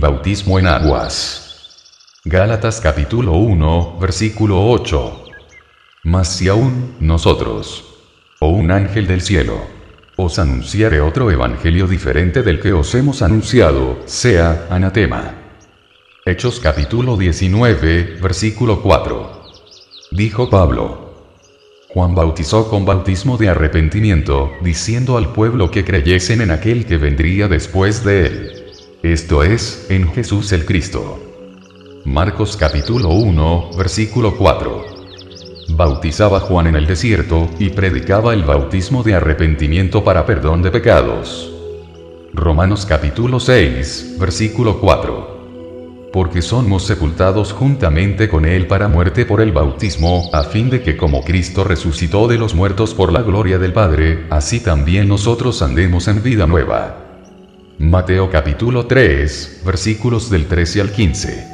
bautismo en aguas. Gálatas capítulo 1, versículo 8. Mas si aún, nosotros, o un ángel del cielo, os anunciare otro evangelio diferente del que os hemos anunciado, sea anatema. Hechos capítulo 19, versículo 4. Dijo Pablo: Juan bautizó con bautismo de arrepentimiento, diciendo al pueblo que creyesen en aquel que vendría después de él. Esto es, en Jesús el Cristo. Marcos capítulo 1, versículo 4. Bautizaba Juan en el desierto, y predicaba el bautismo de arrepentimiento para perdón de pecados. Romanos capítulo 6, versículo 4. Porque somos sepultados juntamente con él para muerte por el bautismo, a fin de que como Cristo resucitó de los muertos por la gloria del Padre, así también nosotros andemos en vida nueva. Mateo capítulo 3, versículos del 13 al 15.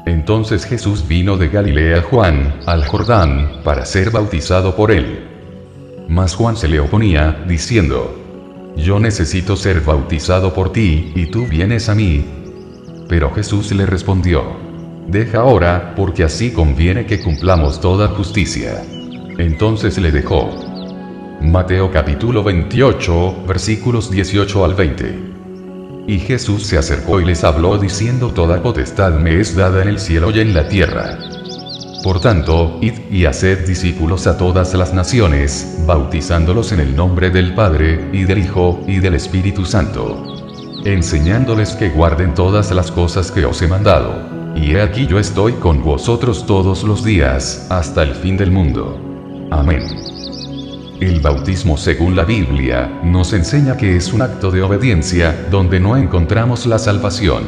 Entonces Jesús vino de Galilea a Juan, al Jordán, para ser bautizado por él. Mas Juan se le oponía, diciendo: Yo necesito ser bautizado por ti, y tú vienes a mí. Pero Jesús le respondió: Deja ahora, porque así conviene que cumplamos toda justicia. Entonces le dejó. Mateo capítulo 28, versículos 18 al 20. Y Jesús se acercó y les habló diciendo: Toda potestad me es dada en el cielo y en la tierra. Por tanto, id y haced discípulos a todas las naciones, bautizándolos en el nombre del Padre, y del Hijo, y del Espíritu Santo, enseñándoles que guarden todas las cosas que os he mandado. Y he aquí yo estoy con vosotros todos los días, hasta el fin del mundo. Amén. El bautismo, según la Biblia, nos enseña que es un acto de obediencia, donde no encontramos la salvación.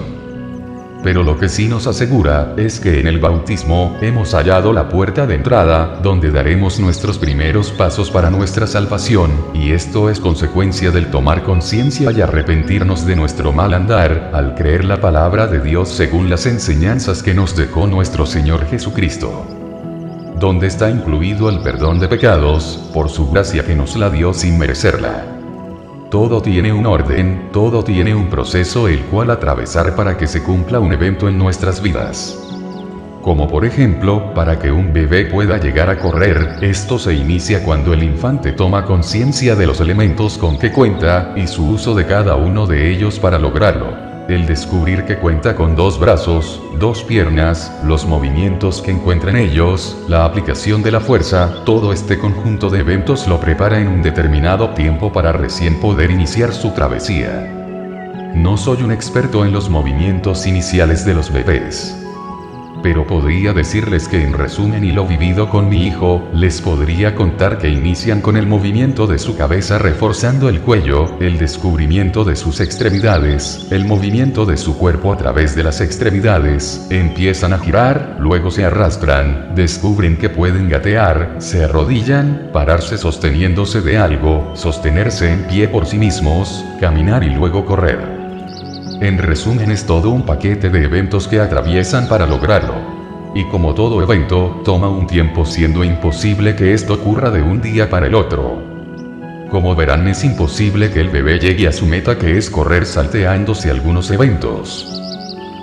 Pero lo que sí nos asegura, es que en el bautismo, hemos hallado la puerta de entrada, donde daremos nuestros primeros pasos para nuestra salvación, y esto es consecuencia del tomar conciencia y arrepentirnos de nuestro mal andar, al creer la palabra de Dios según las enseñanzas que nos dejó nuestro Señor Jesucristo, donde está incluido el perdón de pecados, por su gracia que nos la dio sin merecerla. Todo tiene un orden, todo tiene un proceso el cual atravesar para que se cumpla un evento en nuestras vidas. Como por ejemplo, para que un bebé pueda llegar a correr, esto se inicia cuando el infante toma conciencia de los elementos con que cuenta, y su uso de cada uno de ellos para lograrlo. El descubrir que cuenta con 2 brazos, 2 piernas, los movimientos que encuentra en ellos, la aplicación de la fuerza, todo este conjunto de eventos lo prepara en un determinado tiempo para recién poder iniciar su travesía. No soy un experto en los movimientos iniciales de los bebés, pero podría decirles que en resumen, y lo vivido con mi hijo, les podría contar que inician con el movimiento de su cabeza reforzando el cuello, el descubrimiento de sus extremidades, el movimiento de su cuerpo a través de las extremidades, empiezan a girar, luego se arrastran, descubren que pueden gatear, se arrodillan, pararse sosteniéndose de algo, sostenerse en pie por sí mismos, caminar y luego correr. En resumen, es todo un paquete de eventos que atraviesan para lograrlo. Y como todo evento, toma un tiempo, siendo imposible que esto ocurra de un día para el otro. Como verán, es imposible que el bebé llegue a su meta, que es correr salteándose algunos eventos.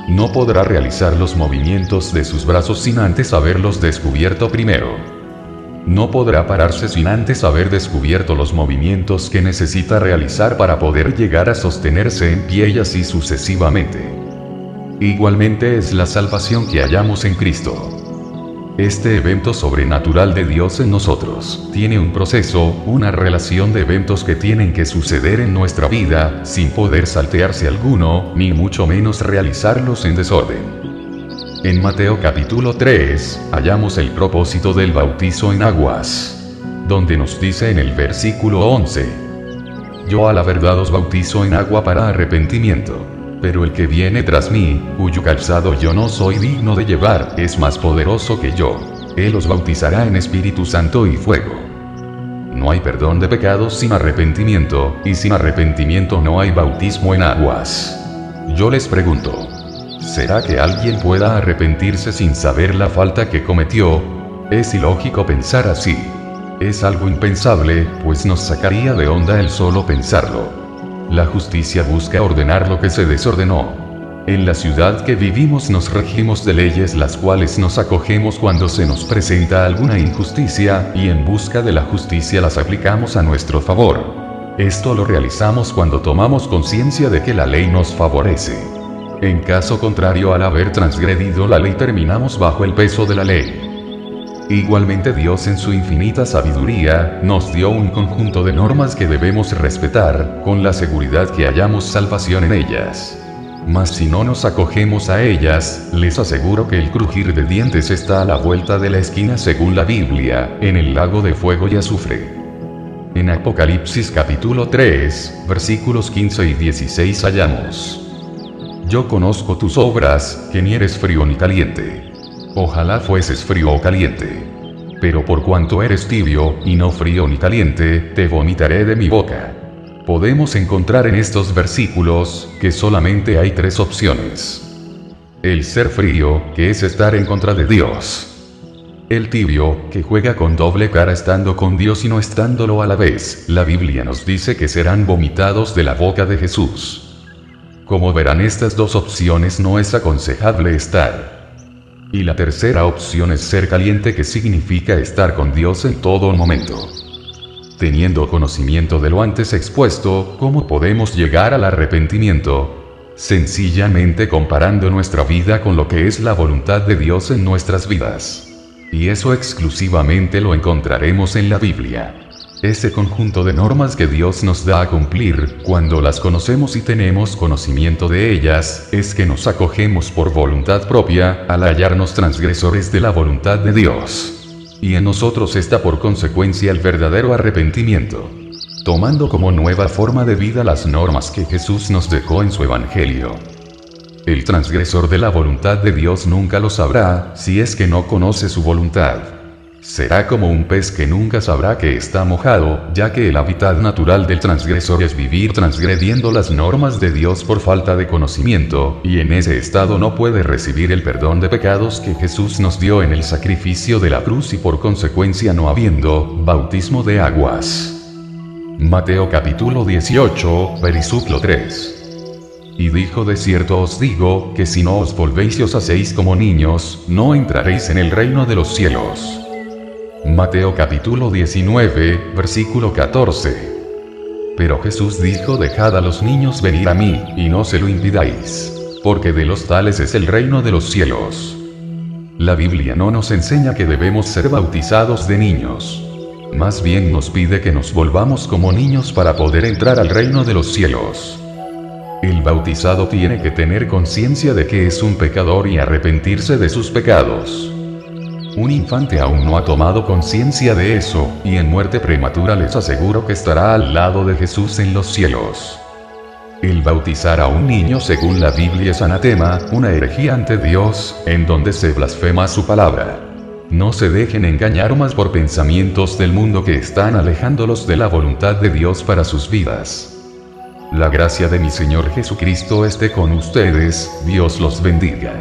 No podrá realizar los movimientos de sus brazos sin antes haberlos descubierto primero. No podrá pararse sin antes haber descubierto los movimientos que necesita realizar para poder llegar a sostenerse en pie, y así sucesivamente. Igualmente es la salvación que hallamos en Cristo. Este evento sobrenatural de Dios en nosotros tiene un proceso, una relación de eventos que tienen que suceder en nuestra vida, sin poder saltearse alguno, ni mucho menos realizarlos en desorden. En Mateo capítulo 3, hallamos el propósito del bautizo en aguas, donde nos dice en el versículo 11: Yo a la verdad os bautizo en agua para arrepentimiento, pero el que viene tras mí, cuyo calzado yo no soy digno de llevar, es más poderoso que yo. Él os bautizará en Espíritu Santo y fuego. No hay perdón de pecados sin arrepentimiento, y sin arrepentimiento no hay bautismo en aguas. Yo les pregunto, ¿será que alguien pueda arrepentirse sin saber la falta que cometió? Es ilógico pensar así. Es algo impensable, pues nos sacaría de onda el solo pensarlo. La justicia busca ordenar lo que se desordenó. En la ciudad que vivimos nos regimos de leyes las cuales nos acogemos cuando se nos presenta alguna injusticia, y en busca de la justicia las aplicamos a nuestro favor. Esto lo realizamos cuando tomamos conciencia de que la ley nos favorece. En caso contrario, al haber transgredido la ley, terminamos bajo el peso de la ley. Igualmente, Dios en su infinita sabiduría nos dio un conjunto de normas que debemos respetar, con la seguridad que hallamos salvación en ellas. Mas si no nos acogemos a ellas, les aseguro que el crujir de dientes está a la vuelta de la esquina según la Biblia, en el lago de fuego y azufre. En Apocalipsis capítulo 3, versículos 15 y 16 hallamos: Yo conozco tus obras, que ni eres frío ni caliente. Ojalá fueses frío o caliente. Pero por cuanto eres tibio, y no frío ni caliente, te vomitaré de mi boca. Podemos encontrar en estos versículos que solamente hay tres opciones. El ser frío, que es estar en contra de Dios. El tibio, que juega con doble cara estando con Dios y no estándolo a la vez. La Biblia nos dice que serán vomitados de la boca de Jesús. Como verán, estas dos opciones no es aconsejable estar. Y la tercera opción es ser caliente, que significa estar con Dios en todo momento. Teniendo conocimiento de lo antes expuesto, ¿cómo podemos llegar al arrepentimiento? Sencillamente comparando nuestra vida con lo que es la voluntad de Dios en nuestras vidas. Y eso exclusivamente lo encontraremos en la Biblia. Ese conjunto de normas que Dios nos da a cumplir, cuando las conocemos y tenemos conocimiento de ellas, es que nos acogemos por voluntad propia, al hallarnos transgresores de la voluntad de Dios. Y en nosotros está por consecuencia el verdadero arrepentimiento, tomando como nueva forma de vida las normas que Jesús nos dejó en su Evangelio. El transgresor de la voluntad de Dios nunca lo sabrá, si es que no conoce su voluntad. Será como un pez que nunca sabrá que está mojado, ya que el hábitat natural del transgresor es vivir transgrediendo las normas de Dios por falta de conocimiento, y en ese estado no puede recibir el perdón de pecados que Jesús nos dio en el sacrificio de la cruz, y por consecuencia no habiendo bautismo de aguas. Mateo capítulo 18, versículo 3. Y dijo: de cierto os digo, que si no os volvéis y os hacéis como niños, no entraréis en el reino de los cielos. Mateo capítulo 19, versículo 14. Pero Jesús dijo: dejad a los niños venir a mí, y no se lo impidáis, porque de los tales es el reino de los cielos. La Biblia no nos enseña que debemos ser bautizados de niños. Más bien nos pide que nos volvamos como niños para poder entrar al reino de los cielos. El bautizado tiene que tener conciencia de que es un pecador y arrepentirse de sus pecados. Un infante aún no ha tomado conciencia de eso, y en muerte prematura les aseguro que estará al lado de Jesús en los cielos. El bautizar a un niño según la Biblia es anatema, una herejía ante Dios, en donde se blasfema su palabra. No se dejen engañar más por pensamientos del mundo que están alejándolos de la voluntad de Dios para sus vidas. La gracia de mi Señor Jesucristo esté con ustedes, Dios los bendiga.